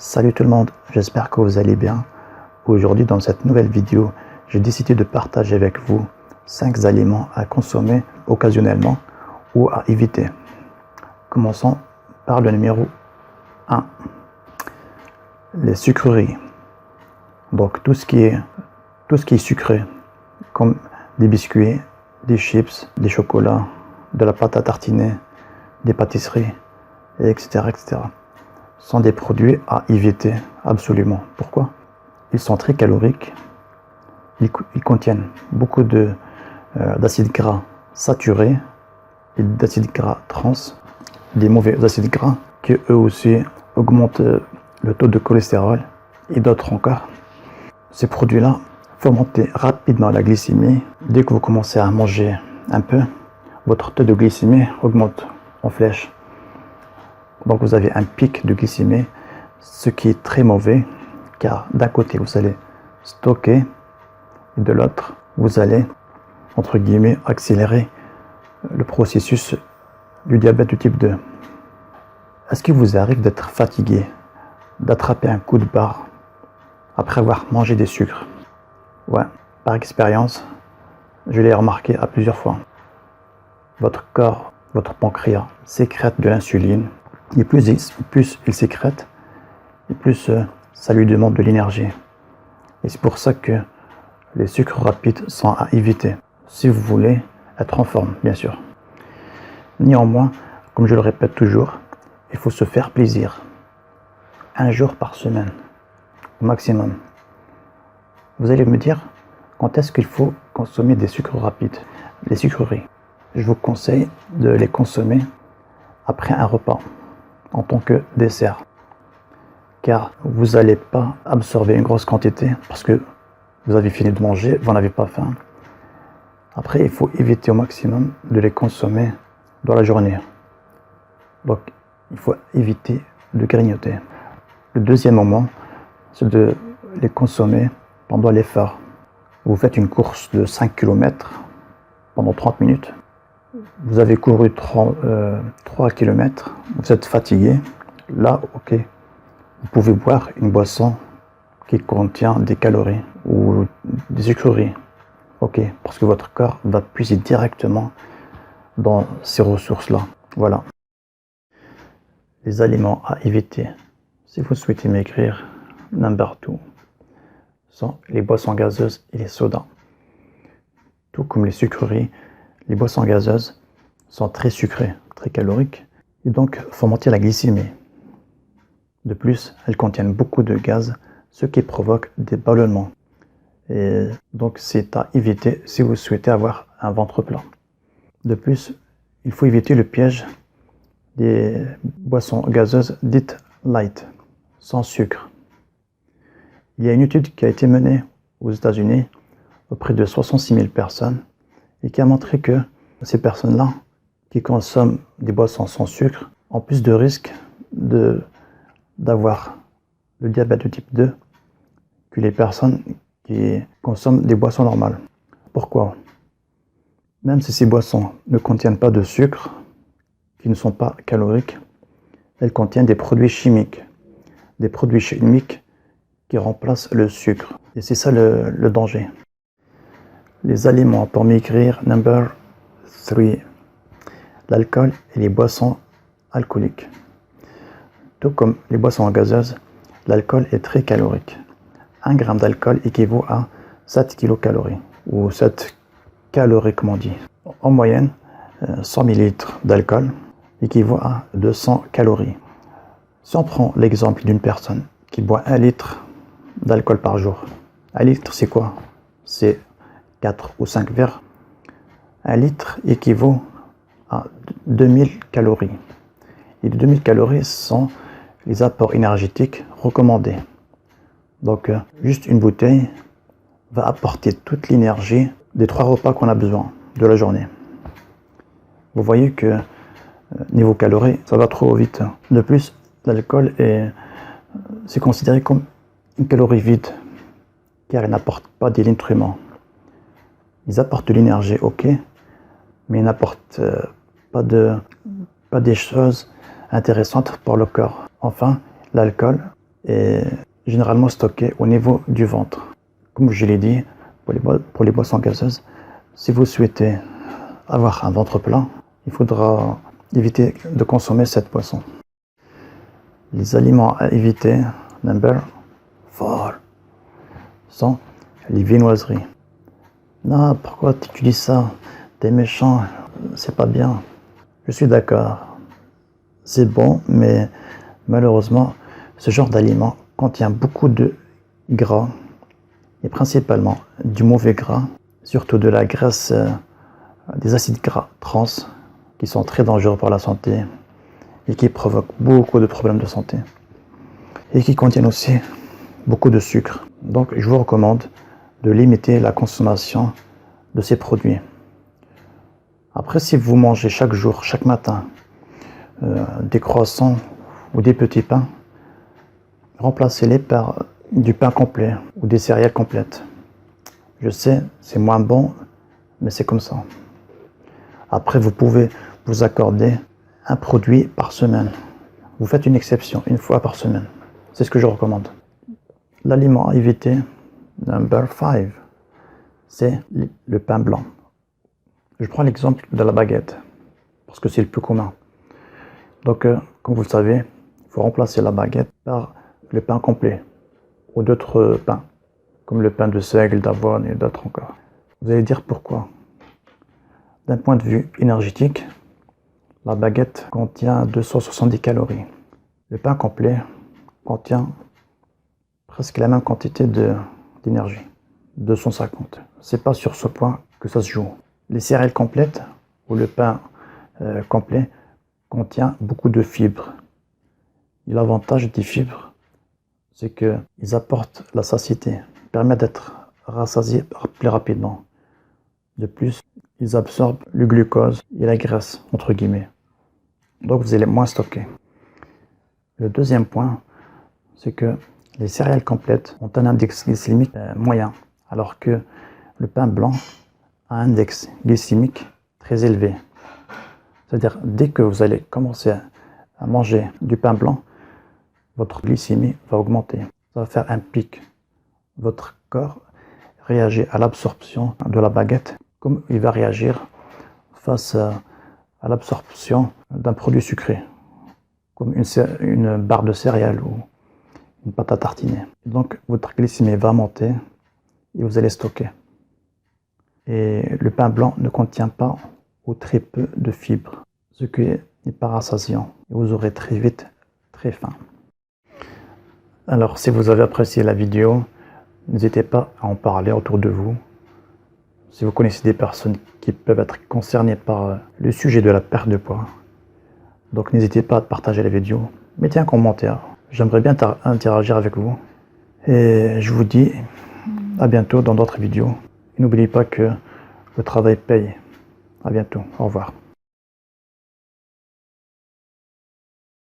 Salut tout le monde, j'espère que vous allez bien. Aujourd'hui dans cette nouvelle vidéo, j'ai décidé de partager avec vous 5 aliments à consommer occasionnellement ou à éviter. Commençons par le numéro 1. Les sucreries. Donc tout ce qui est sucré, comme des biscuits, des chips, des chocolats, de la pâte à tartiner, des pâtisseries, etc. sont des produits à éviter absolument. Pourquoi? Ils sont très caloriques, ils contiennent beaucoup d'acides gras saturés et d'acides gras trans, des mauvais acides gras qui eux aussi augmentent le taux de cholestérol et d'autres encore. Ces produits-là font monter rapidement la glycémie. Dès que vous commencez à manger un peu, votre taux de glycémie augmente en flèche. Donc vous avez un pic de glycémie, ce qui est très mauvais, car d'un côté vous allez stocker et de l'autre vous allez, entre guillemets, accélérer le processus du diabète du type 2. Est-ce qu'il vous arrive d'être fatigué, d'attraper un coup de barre après avoir mangé des sucres? Ouais, par expérience, je l'ai remarqué à plusieurs fois. Votre corps, votre pancréas sécrète de l'insuline. Et plus il sécrète, et plus ça lui demande de l'énergie. Et c'est pour ça que les sucres rapides sont à éviter, si vous voulez être en forme, bien sûr. Néanmoins, comme je le répète toujours, il faut se faire plaisir. 1 jour par semaine, au maximum. Vous allez me dire, quand est-ce qu'il faut consommer des sucres rapides, les sucreries? Je vous conseille de les consommer après un repas, en tant que dessert, car vous n'allez pas absorber une grosse quantité parce que vous avez fini de manger, vous n'avez pas faim. Après, il faut éviter au maximum de les consommer dans la journée. Donc, il faut éviter de grignoter. Le deuxième moment, c'est de les consommer pendant l'effort. Vous faites une course de 5 km pendant 30 minutes. Vous avez couru 3 km, vous êtes fatigué. Là, ok, vous pouvez boire une boisson qui contient des calories ou des sucreries. Ok, parce que votre corps va puiser directement dans ces ressources-là. Voilà. Les aliments à éviter, si vous souhaitez maigrir, number 2, sont les boissons gazeuses et les sodas. Tout comme les sucreries, les boissons gazeuses sont très sucrées, très caloriques, et donc font monter la glycémie. De plus, elles contiennent beaucoup de gaz, ce qui provoque des ballonnements. Et donc c'est à éviter si vous souhaitez avoir un ventre plat. De plus, il faut éviter le piège des boissons gazeuses dites light, sans sucre. Il y a une étude qui a été menée aux États-Unis auprès de 66 000 personnes et qui a montré que ces personnes-là qui consomment des boissons sans sucre ont plus de risques d'avoir le diabète de type 2 que les personnes qui consomment des boissons normales. Pourquoi? Même si ces boissons ne contiennent pas de sucre, qui ne sont pas caloriques, elles contiennent des produits chimiques. Des produits chimiques qui remplacent le sucre. Et c'est ça le danger. Les aliments pour maigrir, number 3. L'alcool et les boissons alcooliques. Tout comme les boissons gazeuses, l'alcool est très calorique. 1 gramme d'alcool équivaut à 7 kilocalories, ou 7 calories comme on dit. En moyenne, 100 ml d'alcool équivaut à 200 calories. Si on prend l'exemple d'une personne qui boit 1 litre d'alcool par jour, 1 litre c'est quoi? C'est 4 ou 5 verres. 1 litre équivaut à 2000 calories. Et les 2000 calories sont les apports énergétiques recommandés. Donc, juste une bouteille va apporter toute l'énergie des 3 repas qu'on a besoin de la journée. Vous voyez que niveau calories, ça va trop vite. De plus, l'alcool c'est considéré comme une calorie vide, car il n'apporte pas des nutriments. Ils apportent de l'énergie, ok, mais ils n'apportent pas des choses intéressantes pour le corps. Enfin, l'alcool est généralement stocké au niveau du ventre. Comme je l'ai dit, pour les boissons gazeuses, si vous souhaitez avoir un ventre plein, il faudra éviter de consommer cette boisson. Les aliments à éviter, number 4, sont les viennoiseries. Non, pourquoi tu dis ça? T'es méchant, c'est pas bien. Je suis d'accord, c'est bon, mais malheureusement, ce genre d'aliment contient beaucoup de gras, et principalement du mauvais gras, surtout de la graisse, des acides gras trans, qui sont très dangereux pour la santé et qui provoquent beaucoup de problèmes de santé, et qui contiennent aussi beaucoup de sucre. Donc je vous recommande de limiter la consommation de ces produits. Après, si vous mangez chaque jour, chaque matin, des croissants ou des petits pains, remplacez-les par du pain complet ou des céréales complètes. Je sais, c'est moins bon, mais c'est comme ça. Après, vous pouvez vous accorder un produit par semaine. Vous faites une exception, une fois par semaine. C'est ce que je recommande. L'aliment à éviter, number 5, c'est le pain blanc. Je prends l'exemple de la baguette, parce que c'est le plus commun. Donc, comme vous le savez, il faut remplacer la baguette par le pain complet, ou d'autres pains, comme le pain de seigle, d'avoine et d'autres encore. Vous allez dire pourquoi. D'un point de vue énergétique, la baguette contient 270 calories. Le pain complet contient presque la même quantité d'énergie, 250. C'est pas sur ce point que ça se joue. Les céréales complètes ou le pain complet contient beaucoup de fibres. Et l'avantage des fibres, c'est qu'ils apportent la satiété, permettent d'être rassasié plus rapidement. De plus, ils absorbent le glucose et la graisse, entre guillemets. Donc vous allez moins stocker. Le deuxième point, c'est que les céréales complètes ont un index glycémique moyen, alors que le pain blanc a un index glycémique très élevé. C'est-à-dire, dès que vous allez commencer à manger du pain blanc, votre glycémie va augmenter. Ça va faire un pic. Votre corps réagit à l'absorption de la baguette comme il va réagir face à l'absorption d'un produit sucré, comme une barre de céréales ou une pâte à tartiner. Donc votre glycémie va monter et vous allez stocker. Et le pain blanc ne contient pas ou très peu de fibres, ce qui n'est pas rassasiant. Et vous aurez très vite très faim. Alors si vous avez apprécié la vidéo, n'hésitez pas à en parler autour de vous. Si vous connaissez des personnes qui peuvent être concernées par le sujet de la perte de poids, donc n'hésitez pas à partager la vidéo. Mettez un commentaire. J'aimerais bien interagir avec vous. Et je vous dis à bientôt dans d'autres vidéos. N'oubliez pas que le travail paye. À bientôt. Au revoir.